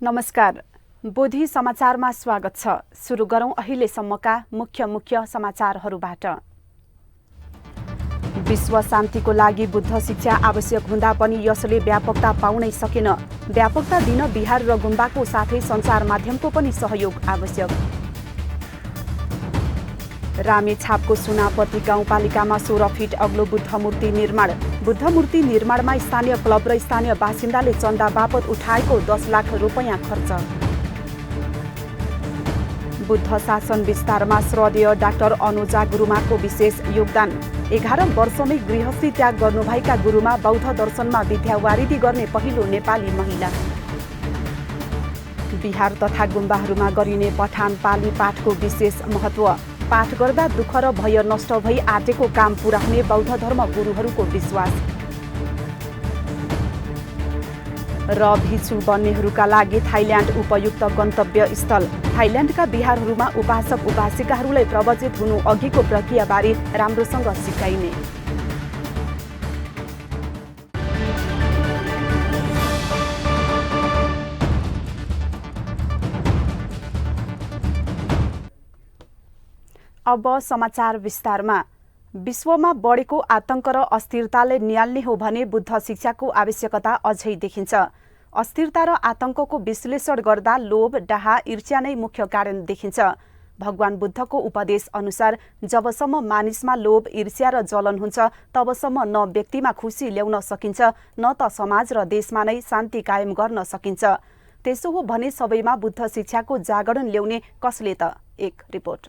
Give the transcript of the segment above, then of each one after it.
नमस्कार। बोधी समाचारमा स्वागत छ। सुरु गरौं अहिलेसम्मका मुख्य समाचारहरूबाट। विश्व शान्तिको लागि बुद्ध शिक्षा आवश्यक हुँदा पनि यसले व्यापकता पाउनै सकेन। व्यापकता दिन बिहार र गुम्बाको साथै सञ्चार माध्यमको पनि सहयोग आवश्यक। रामेछापको सुनापति गाउँपालिकामा 16 फिट अग्लो बुद्ध मूर्ति निर्माण। बुद्ध मूर्ति निर्माणमा स्थानीय क्लब र स्थानीय बासिन्दाले चन्दा बापत उठाएको 10 लाख रुपैयाँ खर्च। बुद्ध शासन विस्तारमा श्रद्धेय डाक्टर अनुजा गुरुमाको विशेष योगदान। 11 वर्षमै गृहस्थी त्याग गर्नुभएका गुरुमा बौद्ध दर्शनमा विद्यावारिधि गर्ने पहिलो नेपाली महिला। बिहार तथा गुम्बाहरूमा गरिने पठान पाली पाठको विशेष महत्व। पाठ गर्दा दुःख र भय नष्ट भई आटेको काम पूरा हुने बौद्ध धर्म गुरुहरूको विश्वास। र भिक्षु बन्नेहरूका लागि थाइल्याण्ड उपयुक्त गन्तव्य स्थल। थाइल्याण्डका बिहारहरूमा उपासक उपासिकाहरूलाई प्रवचित हुनु अघिको प्रक्रियाबारे राम्रोसँग सिकाइने। अब समाचार विस्तारमा। विश्वमा बढेको आतंक र अस्थिरताले नियाल्ने हो भने बुद्ध शिक्षाको आवश्यकता अझै देखिन्छ। अस्थिरता र आतंकको विश्लेषण गर्दा लोभ, डाहा, ईर्ष्या नै मुख्य कारण देखिन्छ। भगवान बुद्धको उपदेश अनुसार जबसम्म मानिसमा लोभ, ईर्ष्या र जलन हुन्छ तबसम्म न व्यक्तिमा खुसी ल्याउन सकिन्छ न त समाज र देशमा नै शान्ति कायम गर्न सकिन्छ। त्यसो हो भने सबैमा बुद्ध शिक्षाको जागरण ल्याउने कसले त? एक रिपोर्ट।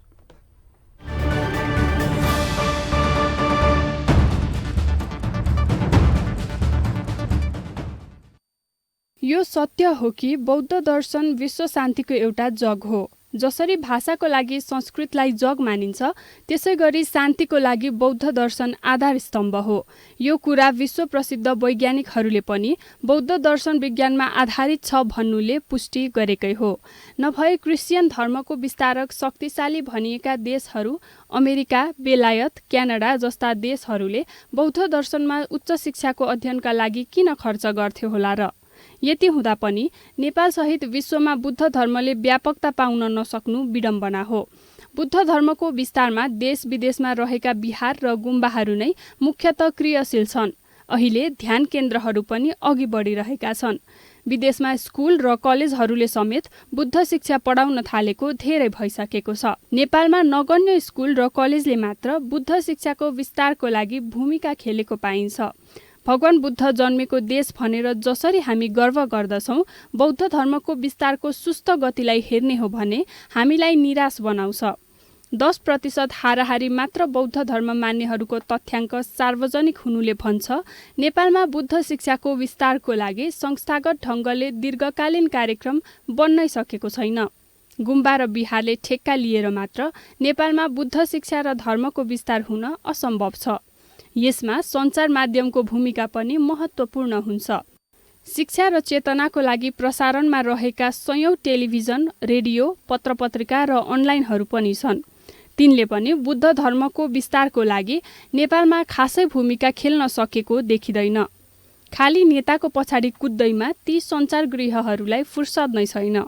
यो सत्य हो कि बौद्ध दर्शन विश्व शान्तिको एउटा जग हो। जसरी भाषाको लागि संस्कृतलाई जग मानिन्छ, त्यसै गरी शान्तिको लागि बौद्ध दर्शन आधार स्तम्भ हो। यो कुरा विश्व प्रसिद्ध वैज्ञानिकहरूले पनि बौद्ध दर्शन विज्ञानमा आधारित छ भन्नुले पुष्टि गरेकै हो। नभए क्रिश्चियन धर्मको विस्तारक शक्तिशाली भनिएका देशहरू अमेरिका, बेलायत, क्यानाडा जस्ता देशहरूले बौद्ध दर्शनमा उच्च शिक्षाको अध्ययनका लागि किन खर्च गर्थ्यो होला र? यति हुँदा पनि नेपाल सहित विश्वमा बुद्ध धर्मले व्यापकता पाउन नसक्नु विडम्बना हो। बुद्ध धर्मको विस्तारमा देश विदेशमा रहेका बिहार र गुम्बाहरू नै मुख्यतः क्रियाशील छन्। अहिले ध्यान केन्द्रहरू पनि अघि बढिरहेका छन्। विदेशमा स्कुल र कलेजहरूले समेत बुद्ध शिक्षा पढाउन थालेको धेरै भइसकेको छ। नेपालमा नगन्य स्कुल र कलेजले मात्र बुद्ध शिक्षाको विस्तारको लागि भूमिका खेलेको पाइन्छ। भगवान बुद्ध जन्मेको देश भनेर जसरी हामी गर्व गर्दछौँ, बौद्ध धर्मको विस्तारको सुस्त गतिलाई हेर्ने हो भने हामीलाई निराश बनाउँछ। 10% हाराहारी मात्र बौद्ध धर्म मान्नेहरूको तथ्याङ्क सार्वजनिक हुनुले भन्छ नेपालमा बुद्ध शिक्षाको विस्तारको लागि संस्थागत ढङ्गले दीर्घकालीन कार्यक्रम बन्नै सकेको छैन। गुम्बा र बिहारले ठेक्का लिएर मात्र नेपालमा बुद्ध शिक्षा र धर्मको विस्तार हुन असम्भव छ। यसमा सञ्चार माध्यमको भूमिका पनि महत्त्वपूर्ण हुन्छ। शिक्षा र चेतनाको लागि प्रसारणमा रहेका सयौं टेलिभिजन, रेडियो, पत्रपत्रिका र अनलाइनहरू पनि छन्। तिनले पनि बुद्ध धर्मको विस्तारको लागि नेपालमा खासै भूमिका खेल्न सकेको देखिँदैन। खाली नेताको पछाडि कुद्दैमा ती सञ्चार गृहहरूलाई फुर्सद नै छैन।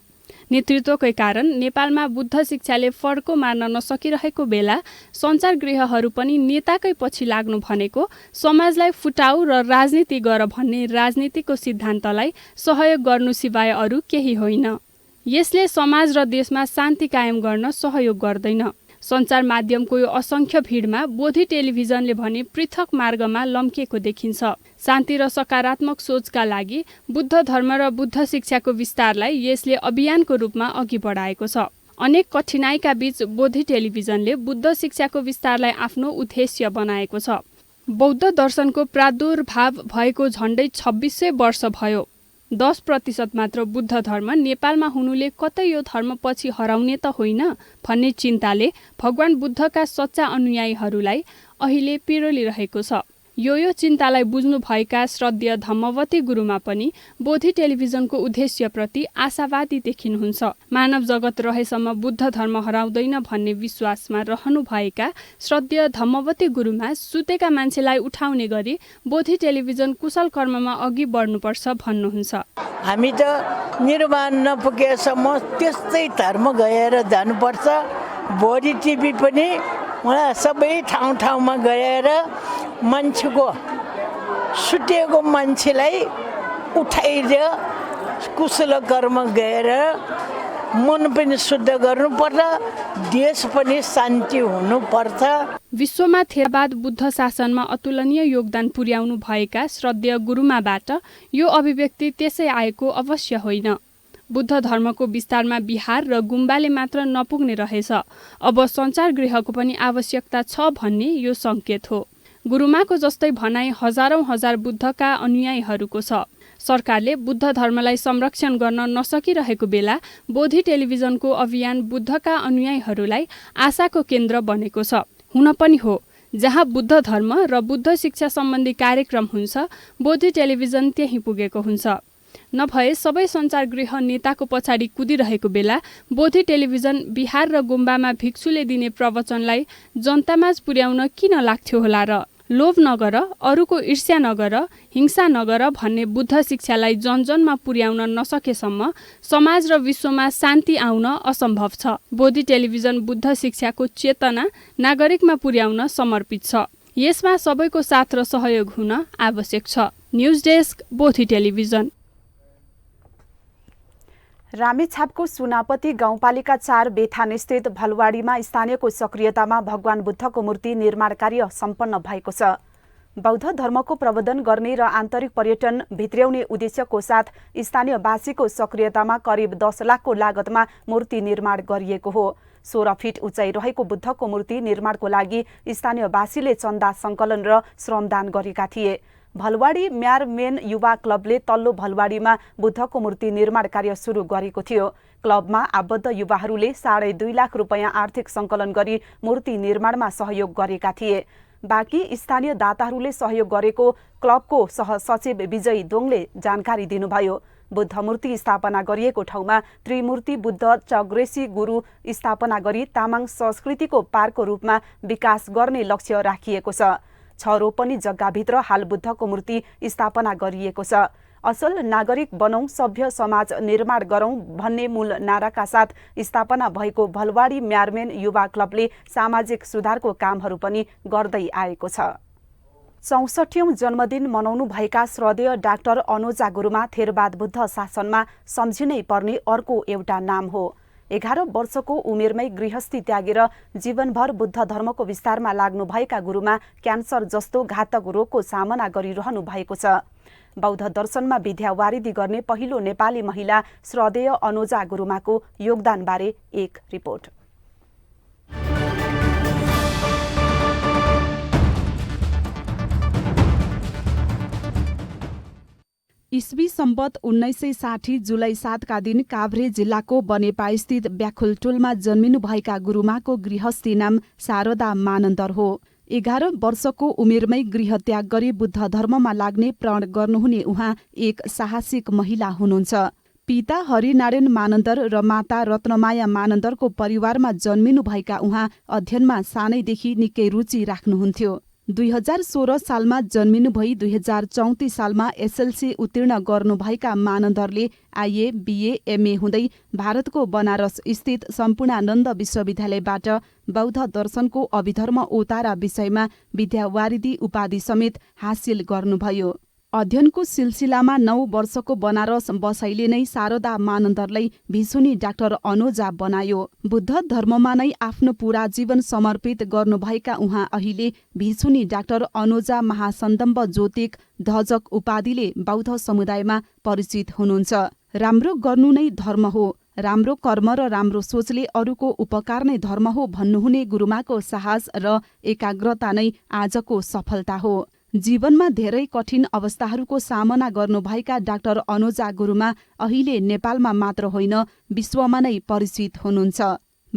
नेतृत्वकै कारण नेपालमा बुद्ध शिक्षाले फड्को मार्न नसकिरहेको बेला सञ्चार गृहहरू पनि नेताकै पछि लाग्नु भनेको समाजलाई फुटाउ र राजनीति गर भन्ने राजनीतिको सिद्धान्तलाई सहयोग गर्नु सिवाय अरू केही होइन। यसले समाज र देशमा शान्ति कायम गर्न सहयोग गर्दैन। सञ्चार माध्यमको यो असङ्ख्य भिडमा बोधी टेलिभिजनले भने पृथक मार्गमा लम्किएको देखिन्छ। शान्ति र सकारात्मक सोचका लागि बुद्ध धर्म र बुद्ध शिक्षाको विस्तारलाई यसले अभियानको रूपमा अघि बढाएको छ। अनेक कठिनाइका बीच बोधी टेलिभिजनले बुद्ध शिक्षाको विस्तारलाई आफ्नो उद्देश्य बनाएको छ। बौद्ध दर्शनको प्रादुर्भाव भएको झण्डै 2600 वर्ष भयो। 10% मात्र बुद्ध धर्म नेपालमा हुनुले कतै यो धर्म पछि हराउने त होइन भन्ने चिन्ताले भगवान बुद्धका सच्चा अनुयायीहरूलाई अहिले पिरोलिरहेको छ। यो चिन्तालाई बुझ्नुभएका श्रद्धेय धम्मवती गुरुमा पनि बोधि टेलिभिजनको उद्देश्यप्रति आशावादी देखिनुहुन्छ। मानव जगत रहेसम्म बुद्ध धर्म हराउँदैन भन्ने विश्वासमा रहनुभएका श्रद्धेय धम्मवती गुरुमा सुतेका मान्छेलाई उठाउने गरी बोधि टेलिभिजन कुशल कर्ममा अघि बढ्नुपर्छ भन्नुहुन्छ। हामी त निर्माण नपुगेसम्म त्यस्तै धर्म गएर जानुपर्छ। बोधि टिभी पनि उहाँ सबै ठाउँमा गएर मान्छेको सुतेको मान्छेलाई उठाइदियो कुशल कर्म गएर मन पनि शुद्ध गर्नुपर्छ, देश पनि शान्ति हुनुपर्छ। विश्वमा थेरवाद बुद्ध शासनमा अतुलनीय योगदान पुर्याउनु भएका श्रद्धेय गुरुमाबाट यो अभिव्यक्ति त्यसै आएको अवश्य होइन। बुद्ध धर्मको विस्तारमा बिहार र गुम्बाले मात्र नपुग्ने रहेछ, अब सञ्चार गृहको पनि आवश्यकता छ भन्ने यो सङ्केत हो। गुरुमाको जस्तै भनाइ हजारौं हजार बुद्धका अनुयायीहरूको छ। सरकारले बुद्ध धर्मलाई संरक्षण गर्न नसकिरहेको बेला बोधि टेलिभिजनको अभियान बुद्धका अनुयायीहरूलाई आशाको केन्द्र बनेको छ। हुन पनि हो, जहाँ बुद्ध धर्म र बुद्ध शिक्षा सम्बन्धी कार्यक्रम हुन्छ, बोधि टेलिभिजन त्यही पुगेको हुन्छ। नभए सबै सञ्चार गृह नेताको पछाडि कुदिरहेको बेला बोधि टेलिभिजन बिहार र गुम्बामा भिक्षुले दिने प्रवचनलाई जनतामाझ पुर्याउन किन लाग्थ्यो होला र? लोभ नगर, अरूको ईर्ष्या नगर, हिंसा नगर भन्ने बुद्ध शिक्षालाई जनजनमा पुर्याउन नसकेसम्म समाज र विश्वमा शान्ति आउन असम्भव छ। बोधि टेलिभिजन बुद्ध शिक्षाको चेतना नागरिकमा पुर्याउन समर्पित छ। यसमा सबैको साथ र सहयोग हुन आवश्यक छ। न्युज डेस्क, बोधि टेलिभिजन। रामेछापको सुनापति गाउँपालिका 4 बेथान स्थित भलवाडीमा स्थानीयको सक्रियतामा भगवान बुद्धको मूर्ति निर्माण कार्य सम्पन्न भएको छ। बौद्ध धर्मको प्रवर्धन गर्ने र आन्तरिक पर्यटन भित्र्याउने उद्देश्यको साथ स्थानीयवासीको सक्रियतामा करिब 10 लाखको लागतमा मूर्ति निर्माण गरिएको हो। 16 फिट उचाइ रहेको बुद्धको मूर्ति निर्माणको लागि स्थानीयवासीले चन्दा सङ्कलन र श्रमदान गरेका थिए। भलवाडी म्यारमेन युवा क्लबले तल्लो भलवाडीमा बुद्धको मूर्ति निर्माण कार्य सुरु गरेको थियो। क्लबमा आबद्ध युवाहरूले 2.5 लाख रुपैयाँ आर्थिक सङ्कलन गरी मूर्ति निर्माणमा सहयोग गरेका थिए। बाँकी स्थानीय दाताहरूले सहयोग गरेको क्लबको सहसचिव विजय दोङले जानकारी दिनुभयो। बुद्ध मूर्ति स्थापना गरिएको ठाउँमा त्रिमूर्ति बुद्ध चग्रेसी गुरु स्थापना गरी तामाङ संस्कृतिको पार्कको रूपमा विकास गर्ने लक्ष्य राखिएको छ। 6 रोपनी जग्गाभित्र हाल बुद्धको मूर्ति स्थापना गरिएको छ। असल नागरिक बनौं, सभ्य समाज निर्माण गरौं भन्ने मूल नाराका साथ स्थापना भएको भलवाडी म्यारमेन युवा क्लबले सामाजिक सुधारको कामहरू पनि गर्दै आएको छ। 64औं जन्मदिन मनाउनु भएका श्रद्धेय डाक्टर अनुजा गुरुमा थेरवाद बुद्ध शासनमा सम्झिनै पर्ने अर्को एउटा नाम हो। 11 वर्षको उमेरमै गृहस्थी त्यागेर जीवनभर बुद्ध धर्मको विस्तारमा लाग्नुभएका गुरुमा क्यान्सर जस्तो घातक रोगको सामना गरिरहनु भएको छ। बौद्ध दर्शनमा विद्यावारिधि गर्ने पहिलो नेपाली महिला श्रद्धेय अनुजा गुरुमाको योगदानबारे एक रिपोर्ट। इस्वी सम्बत 1960 जुलाई 7 का दिन काभ्रे जिल्लाको बनेपास्थित ब्याखुलटोलमा जन्मिनुभएका गुरुमाको गृहस्थी नाम शारदा मानन्दर हो। 11 वर्षको उमेरमै गृहत्याग गरी बुद्ध धर्ममा लाग्ने प्रण गर्नुहुने उहाँ एक साहसिक महिला हुनुहुन्छ। पिता हरिनारायण मानन्दर र माता रत्नमाया मानन्दरको परिवारमा जन्मिनुभएका उहाँ अध्ययनमा सानैदेखि निकै रुचि राख्नुहुन्थ्यो। 2016 सालमा जन्मिनुभई 2034 सालमा एसएलसी उत्तीर्ण गर्नुभएका मानन्दरले आइए, बीए, एमए हुँदै भारतको बनारस स्थित सम्पूर्णानन्द विश्वविद्यालयबाट बौद्ध दर्शनको अभिधर्म ओतारा विषयमा विद्यावारिधि उपाधि समेत हासिल गर्नुभयो। अध्ययनको सिलसिलामा 9 वर्षको बनारस बसाइले नै शारदा मानन्दरलाई भिसुनी डाक्टर अनुजा बनायो। बुद्ध धर्ममा नै आफ्नो पूरा जीवन समर्पित गर्नुभएका उहाँ अहिले भिसुनी डाक्टर अनुजा महासन्दम्भ ज्योतिक ध्वजक उपाधिले बौद्ध समुदायमा परिचित हुनुहुन्छ। राम्रो गर्नु नै धर्म हो, राम्रो कर्म र राम्रो सोचले अरूको उपकार नै धर्म हो भन्नुहुने गुरुमाको साहस र एकाग्रता नै आजको सफलता हो। जीवनमा धेरै कठिन अवस्थाहरूको सामना गर्नुभएका डाक्टर अनुजा गुरुमा अहिले नेपालमा मात्र होइन विश्वमा नै परिचित हुनुहुन्छ।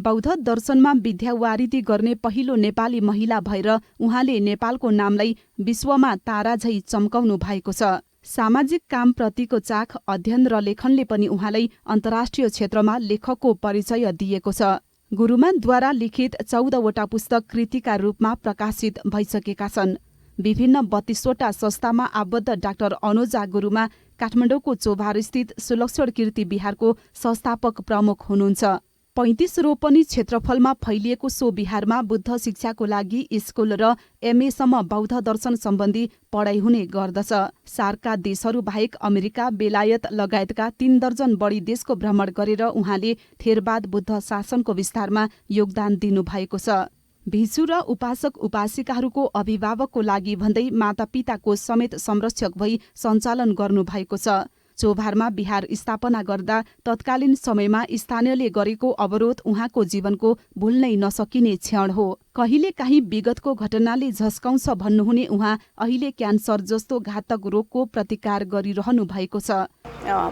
बौद्ध दर्शनमा विद्यावारिधि गर्ने पहिलो नेपाली महिला भएर उहाँले नेपालको नामलाई विश्वमा तारा झै चम्काउनु भएको छ। सामाजिक कामप्रतिको चाख, अध्ययन र लेखनले पनि उहाँलाई अन्तर्राष्ट्रिय क्षेत्रमा लेखकको परिचय दिएको छ। गुरुमाद्वारा लिखित 14वटा पुस्तक कृतिका रूपमा प्रकाशित भइसकेका छन्। विभिन्न 32वटा संस्थामा आबद्ध डाक्टर अनुजा गुरुमा काठमाडौँको चोभारस्थित सुलक्षण कीर्ति विहारको संस्थापक प्रमुख हुनुहुन्छ। 35 रोपनी क्षेत्रफलमा फैलिएको सो विहारमा बुद्ध शिक्षाको लागि स्कुल र एमएसम्म बौद्ध दर्शन सम्बन्धी पढाइ हुने गर्दछ। सार्कका देशहरू बाहेक अमेरिका, बेलायत लगायतका 3 दर्जन बढी देशको भ्रमण गरेर उहाँले थेरवाद बुद्ध शासनको विस्तारमा योगदान दिनुभएको छ। भिक्षु र उपासक उपासिकाहरूको अभिभावकको लागि भन्दै मातापिताको समेत संरक्षक भई सञ्चालन गर्नुभएको छ। चोभारमा विहार स्थापना गर्दा तत्कालीन समयमा स्थानीयले गरेको अवरोध उहाँको जीवनको भुल्नै नसकिने क्षण हो। कहिलेकाहीँ विगतको घटनाले झस्काउँछ भन्नुहुने उहाँ अहिले क्यान्सर जस्तो घातक रोगको प्रतिकार गरिरहनु भएको छ।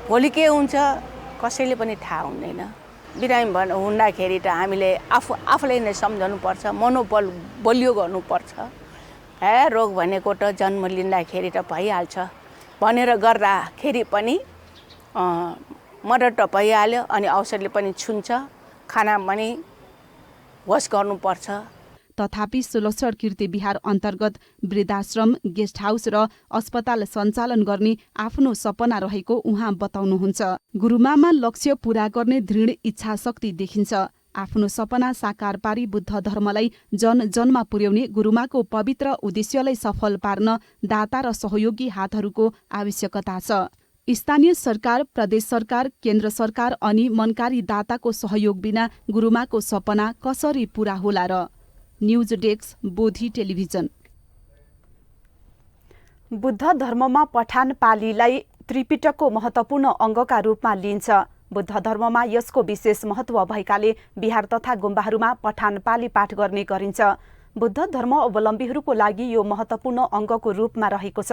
भोलि के हुन्छ कसैले पनि थाहा हुँदैन। बिरामी हुँदाखेरि त हामीले आफूलाई नै सम्झाउनुपर्छ, मनोबल बलियो गर्नुपर्छ। रोग भनेको त जन्म लिँदाखेरि त भइहाल्छ भनेर गर्दाखेरि पनि मद्दत त भइहाल्यो। अनि औषधले पनि छुन्छ, खाना पनि होस गर्नुपर्छ। तथापि सुलक्षण कीर्ति विहार अन्तर्गत वृद्धाश्रम, गेस्ट हाउस र अस्पताल सञ्चालन गर्ने आफ्नो सपना रहेको उहाँ बताउनुहुन्छ। गुरुमामा लक्ष्य पूरा गर्ने दृढ इच्छा शक्ति देखिन्छ। आफ्नो सपना साकार पारी बुद्ध धर्मलाई जनमा पुर्याउने गुरुमाको पवित्र उद्देश्यलाई सफल पार्न दाता र सहयोगी हातहरूको आवश्यकता छ। स्थानीय सरकार, प्रदेश सरकार, केन्द्र सरकार अनि मनकारी दाताको सहयोग बिना गुरुमाको सपना कसरी पूरा होला र? News desk, Bodhi television. Buddha धर्ममा पठान पालीलाई त्रिपिटकको महत्त्वपूर्ण अङ्गका रूपमा लिइन्छ। बुद्ध धर्ममा यसको विशेष महत्त्व भएकाले बिहार तथा गुम्बाहरूमा पठान पाली पाठ गर्ने गरिन्छ। बुद्ध धर्म अवलम्बीहरूको लागि यो महत्त्वपूर्ण अङ्गको रूपमा रहेको छ।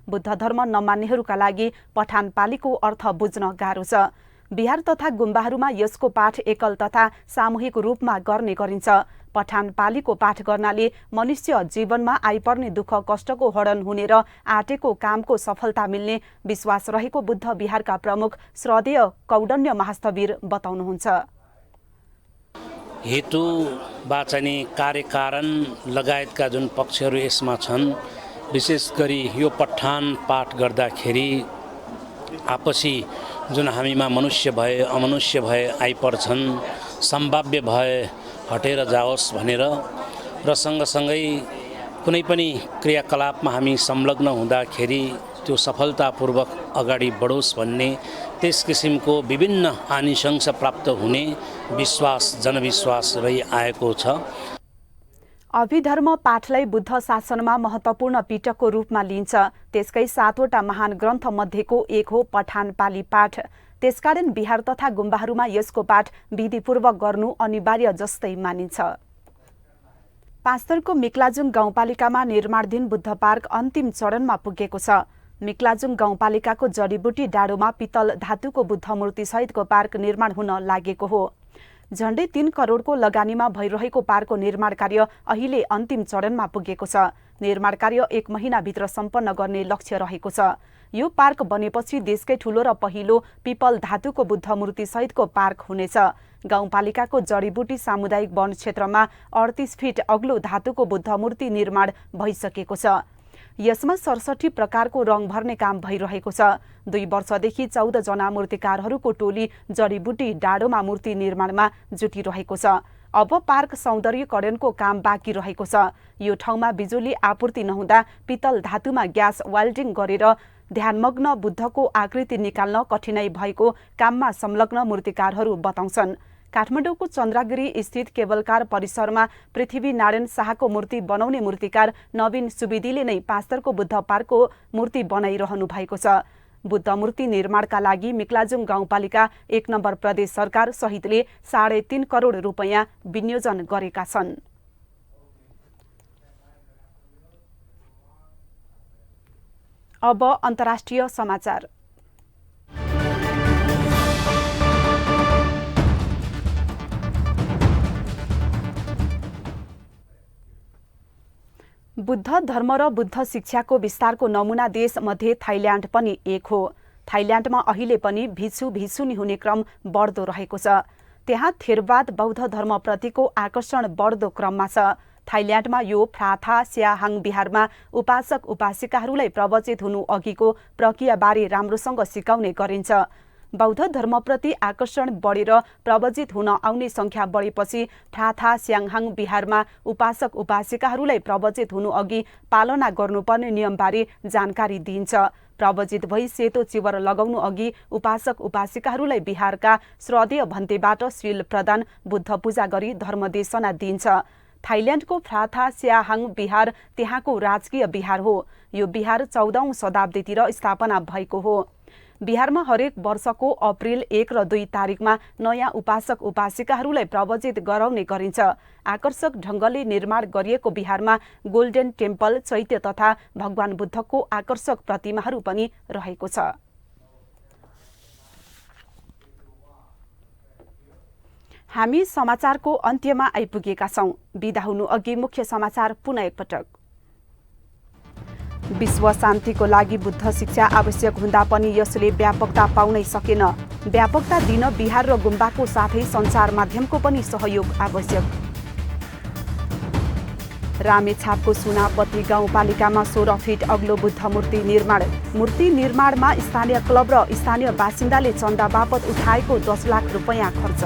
बुद्ध धर्म नमान्नेहरूका लागि पठान पालीको अर्थ बुझ्न गाह्रो छ। बिहार तथा गुम्बाहरूमा यसको पाठ एकल तथा सामूहिक रूपमा गर्ने गरिन्छ। पठान पालीको पाठ गर्नाले मनुष्य जीवनमा आइपर्ने दुःख कष्टको हरण हुने र आँटेको कामको सफलता मिल्ने विश्वास रहेको बुद्ध विहारका प्रमुख श्रद्धेय कौडन्य महास्थवीर बताउनुहुन्छ। हेतु, वाचनी, कार्यकारण लगायतका जुन पक्षहरू यसमा छन्, विशेष गरी यो पठान पाठ गर्दाखेरि आपसी जुन हामीमा मनुष्य भए अमनुष्य भए आइपर्छन्, सम्भाव्य भए हटेर जाओस् भनेर र सँगसँगै कुनै पनि क्रियाकलापमा हामी संलग्न हुँदाखेरि त्यो सफलतापूर्वक अगाडि बढोस् भन्ने त्यस किसिमको विभिन्न आनिशंस प्राप्त हुने विश्वास, जनविश्वास रही आएको छ। अभिधर्म पाठलाई बुद्ध शासनमा महत्त्वपूर्ण पिटकको रूपमा लिइन्छ। त्यसकै 7वटा महान ग्रन्थ मध्येको एक हो पठान पाली पाठ। त्यसकारण बिहार तथा गुम्बाहरूमा यसको पाठ विधिपूर्वक गर्नु अनिवार्य जस्तै मानिन्छ। पाँचथरको मिक्लाजुङ गाउँपालिकामा निर्माणाधीन बुद्ध पार्क अन्तिम चरणमा पुगेको छ। मिक्लाजुङ गाउँपालिकाको जडीबुटी डाँडोमा पित्तल धातुको बुद्ध मूर्ति सहितको पार्क निर्माण हुन लागेको हो। झण्डै 3 करोडको लगानीमा भइरहेको पार्कको निर्माण कार्य अहिले अन्तिम चरणमा पुगेको छ। निर्माण कार्य 1 महिनाभित्र सम्पन्न गर्ने लक्ष्य रहेको छ। यो पार्क बनेपछि देशकै ठूलो र पहिलो पिपल धातुको बुद्ध मूर्ति सहितको पार्क हुनेछ। गाउँपालिकाको जडीबुटी सामुदायिक वन क्षेत्रमा 38 फिट अग्लो धातुको बुद्ध मूर्ति निर्माण भइसकेको छ। यसमा 67 प्रकारको रङ भर्ने काम भइरहेको छ। 2 वर्षदेखि 14 जना मूर्तिकारहरूको टोली जडीबुटी डाँडोमा मूर्ति निर्माणमा जुटिरहेको छ। अब पार्क सौन्दर्यकरणको काम बाँकी रहेको छ। यो ठाउँमा बिजुली आपूर्ति नहुँदा पित्तल धातुमा ग्यास वेल्डिङ गरेर ध्यानमग्न बुद्धको आकृति निकाल्न कठिनाई भएको काममा संलग्न मूर्तिकारहरू बताउँछन्। काठमाडौँको चन्द्रगिरी स्थित केबलकार परिसरमा पृथ्वीनारायण शाहको मूर्ति बनाउने मूर्तिकार नवीन सुवेदीले नै पाँचथरको बुद्ध पार्कको मूर्ति बनाइरहनु भएको छ। बुद्ध मूर्ति निर्माणका लागि मिक्लाजुङ गाउँपालिका 1 नम्बर प्रदेश सरकार सहितले 3.5 करोड रुपैयाँ विनियोजन गरेका छन्। अब अन्तर्राष्ट्रिय समाचार। बुद्ध धर्म र बुद्ध शिक्षाको विस्तारको नमुना देश मध्ये थाइल्याण्ड पनि एक हो। थाइल्याण्डमा अहिले पनि भिक्षुनी हुने क्रम बढ्दो रहेको छ। त्यहाँ थेरवाद बौद्ध धर्मप्रतिको आकर्षण बढ्दो क्रममा छ। थाइल्याण्डमा यो फ्राथा स्याहाङ बिहारमा उपासक उपासिकाहरूलाई प्रवचित हुनु अघिको प्रक्रियाबारे राम्रोसँग सिकाउने गरिन्छ। बौद्ध धर्मप्रति आकर्षण बढेर प्रवचित हुन आउने संख्या बढेपछि फ्राथा स्याहाङ बिहारमा उपासक उपासिकाहरूलाई प्रवचित हुनु अघि पालना गर्नुपर्ने नियमबारे जानकारी दिइन्छ। प्रवचित भई सेतो चिवर लगाउनु अघि उपासक उपासिकाहरूलाई बिहारका श्रद्धेय भन्तेबाट शील प्रदान, बुद्ध पूजा गरी धर्मदेशना दिइन्छ। थाइल्याण्डको फ्राथा स्याहाङ बिहार त्यहाँको राजकीय बिहार हो। यो बिहार 14औं शताब्दीतिर स्थापना भएको हो। बिहारमा हरेक वर्षको अप्रिल 1 र 2 तारिकमा नयाँ उपासक उपासिकाहरूलाई प्रवचित गराउने गरिन्छ। आकर्षक ढङ्गले निर्माण गरिएको बिहारमा गोल्डन टेम्पल, चैत्य तथा भगवान बुद्धको आकर्षक प्रतिमाहरू पनि रहेको छ। हामी समाचारको अन्त्यमा आइपुगेका छौं। बिदा हुनु अघि मुख्य समाचार पुनः एकपटक। विश्व शान्तिको लागि बुद्ध शिक्षा आवश्यक हुँदा पनि यसले व्यापकता पाउनै सकेन। व्यापकता दिन बिहार र गुम्बाको साथै सञ्चार माध्यमको पनि सहयोग आवश्यक। रामेछापको सुनापति गाउँपालिकामा 16 फिट अग्लो बुद्ध मूर्ति निर्माण। मूर्ति निर्माणमा स्थानीय क्लब र स्थानीय बासिन्दाले चन्दा बापत उठाएको 10 लाख रुपैयाँ खर्च।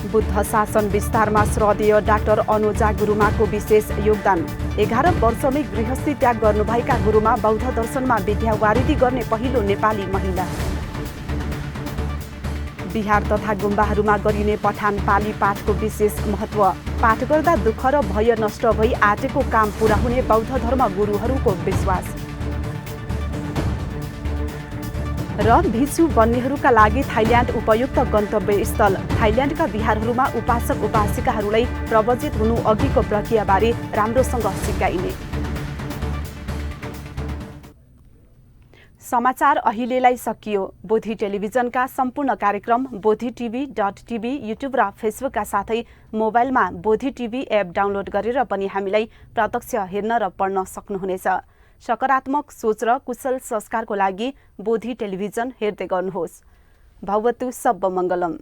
बुद्ध शासन विस्तारमा श्रद्धेय डाक्टर अनुजा गुरुमाको विशेष योगदान। 11 वर्षमै गृहस्थी त्याग गर्नुभएका गुरुमा बौद्ध दर्शनमा विद्यावारिधि गर्ने पहिलो नेपाली महिला। बिहार तथा गुम्बाहरूमा गरिने पठान पाली पाठको विशेष महत्व। पाठ गर्दा दुःख र भय नष्ट भई आँटेको काम पूरा हुने बौद्ध धर्म गुरुहरूको विश्वास। र भिक्षु बन्नेहरूका लागि थाइल्याण्ड उपयुक्त गन्तव्य स्थल। थाइल्याण्डका बिहारहरूमा उपासक उपासिकाहरूलाई प्रवचित हुनु अघिको प्रक्रियाबारे राम्रोसँग सिकाइने। समाचार अहिलेलाई सकियो। बोधि टेलिभिजनका सम्पूर्ण कार्यक्रम bodhitv.tv युट्युब र फेसबुकका साथै मोबाइलमा बोधि टिभी एप डाउनलोड गरेर पनि हामीलाई प्रत्यक्ष हेर्न र पढ्न सक्नुहुनेछ। सकारात्मक सोच र कुशल संस्कारको लागि बोधि टेलिभिजन हेर्दै गर्नुहोस्। भवतु सब मङ्गलम।